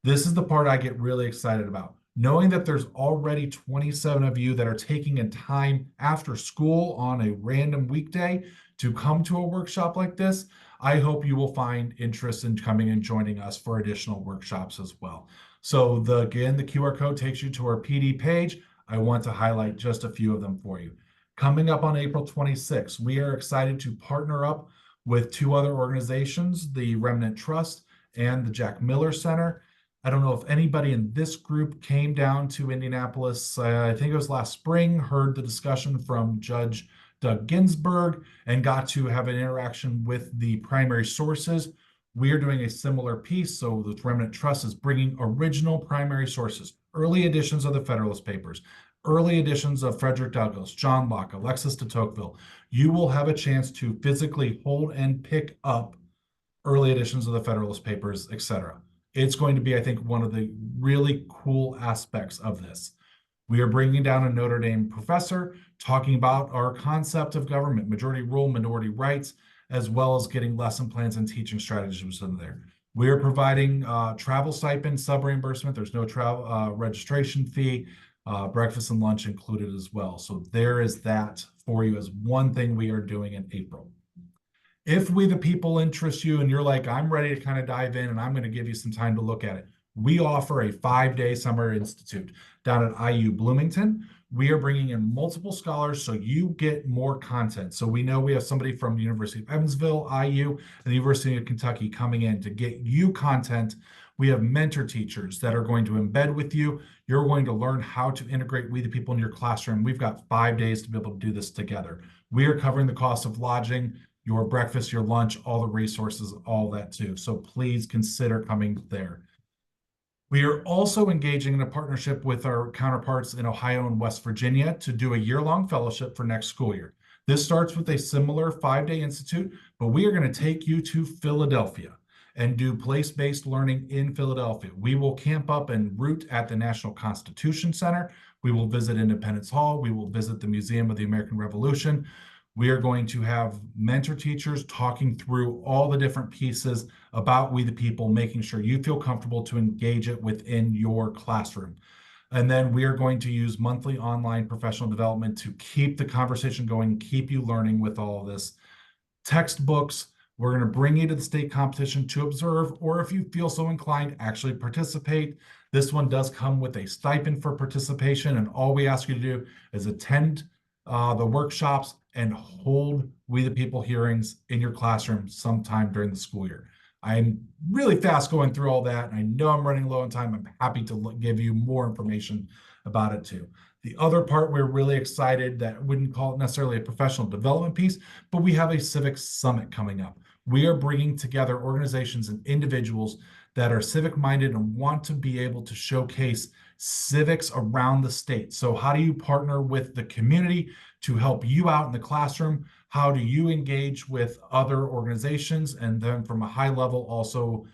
This is the part I get really excited about. Knowing that there's already 27 of you that are taking a time after school on a random weekday to come to a workshop like this, I hope you will find interest in coming and joining us for additional workshops as well. So again, the QR code takes you to our PD page. I want to highlight just a few of them for you. Coming up on April 26th, we are excited to partner up with 2 other organizations, the Remnant Trust and the Jack Miller Center. I don't know if anybody in this group came down to Indianapolis, I think it was last spring, heard the discussion from Judge Doug Ginsburg and got to have an interaction with the primary sources. We are doing a similar piece. So the Remnant Trust is bringing original primary sources, early editions of the Federalist Papers, early editions of Frederick Douglass, John Locke, Alexis de Tocqueville. You will have a chance to physically hold and pick up early editions of the Federalist Papers, etc. It's going to be, I think, one of the really cool aspects of this. We are bringing down a Notre Dame professor talking about our concept of government, majority rule, minority rights, as well as getting lesson plans and teaching strategies in there. We are providing travel stipend, sub reimbursement. There's no travel registration fee, breakfast and lunch included as well. So there is that for you as one thing we are doing in April. If We the People interest you and you're like, I'm ready to kind of dive in and I'm going to give you some time to look at it, we offer a 5-day summer institute down at IU Bloomington. We are bringing in multiple scholars so you get more content. So we know we have somebody from the University of Evansville, IU, and the University of Kentucky coming in to get you content. We have mentor teachers that are going to embed with you. You're going to learn how to integrate We the People in your classroom. We've got 5 days to be able to do this together. We are covering the cost of lodging, your breakfast, your lunch, all the resources, all that too. So please consider coming there. We are also engaging in a partnership with our counterparts in Ohio and West Virginia to do a year-long fellowship for next school year. This starts with a similar 5-day institute, but we are going to take you to Philadelphia and do place-based learning in Philadelphia. We will camp up en route at the National Constitution Center. We will visit Independence Hall. We will visit the Museum of the American Revolution. We are going to have mentor teachers talking through all the different pieces about We the People, making sure you feel comfortable to engage it within your classroom. And then we are going to use monthly online professional development to keep the conversation going, keep you learning with all of this. Textbooks, we're going to bring you to the state competition to observe, or if you feel so inclined, actually participate. This one does come with a stipend for participation, and all we ask you to do is attend the workshops and hold We the People hearings in your classroom sometime during the school year. I'm really fast going through all that, and I know I'm running low on time. I'm happy to give you more information about it too. The other part, we're really excited that wouldn't call it necessarily a professional development piece, but we have a civic summit coming up. We are bringing together organizations and individuals that are civic minded and want to be able to showcase civics around the state. So how do you partner with the community to help you out in the classroom? How do you engage with other organizations? And then from a high level, also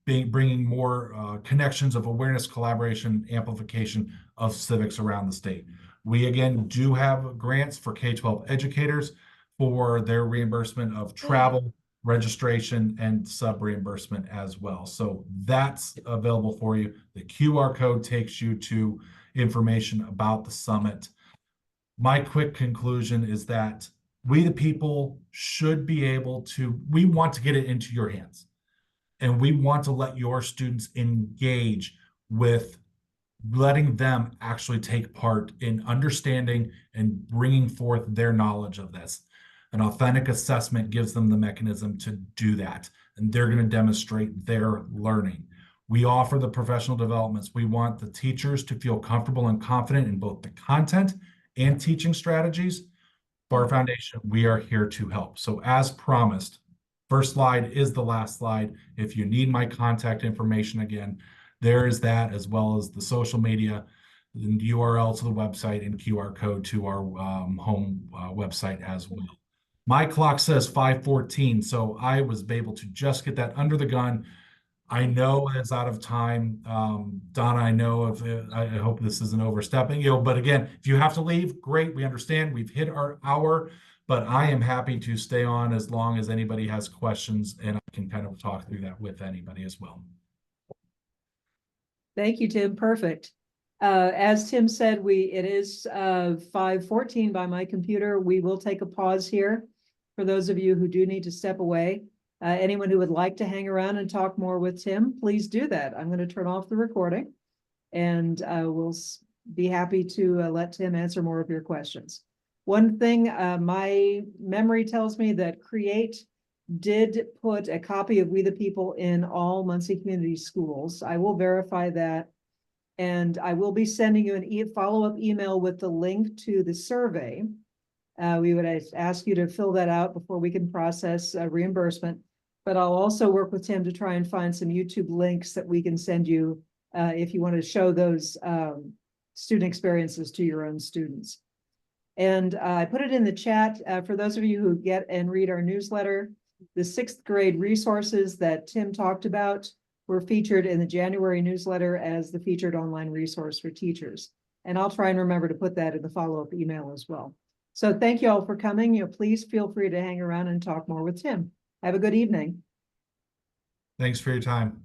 bringing more connections of awareness, collaboration, amplification of civics around the state. We, again, do have grants for K-12 educators for their reimbursement of travel, registration, and sub-reimbursement as well. So that's available for you. The QR code takes you to information about the summit. My quick conclusion is that We the People should be able to, we want to get it into your hands. And we want to let your students engage with letting them actually take part in understanding and bringing forth their knowledge of this. An authentic assessment gives them the mechanism to do that, and they're going to demonstrate their learning. We offer the professional developments. We want the teachers to feel comfortable and confident in both the content and teaching strategies. For our foundation, we are here to help. So as promised, first slide is the last slide. If you need my contact information, again, there is that, as well as the social media, the URL to the website, and QR code to our home website as well. My clock says 5:14, so I was able to just get that under the gun. I know it's out of time. Donna, I know if I hope this isn't overstepping, but again, if you have to leave, great. We understand we've hit our hour, but I am happy to stay on as long as anybody has questions, and I can kind of talk through that with anybody as well. Thank you, Tim. Perfect. As Tim said, it is 5:14 by my computer. We will take a pause here for those of you who do need to step away. Anyone who would like to hang around and talk more with Tim, please do that. I'm going to turn off the recording, and we'll be happy to let Tim answer more of your questions. One thing, my memory tells me that Create did put a copy of We the People in all Muncie Community Schools. I will verify that, and I will be sending you an follow-up email with the link to the survey. We would ask you to fill that out before we can process reimbursement, but I'll also work with Tim to try and find some YouTube links that we can send you if you want to show those student experiences to your own students. And I put it in the chat for those of you who get and read our newsletter. The 6th grade resources that Tim talked about were featured in the January newsletter as the featured online resource for teachers. And I'll try and remember to put that in the follow-up email as well. So thank you all for coming. Please feel free to hang around and talk more with Tim. Have a good evening. Thanks for your time.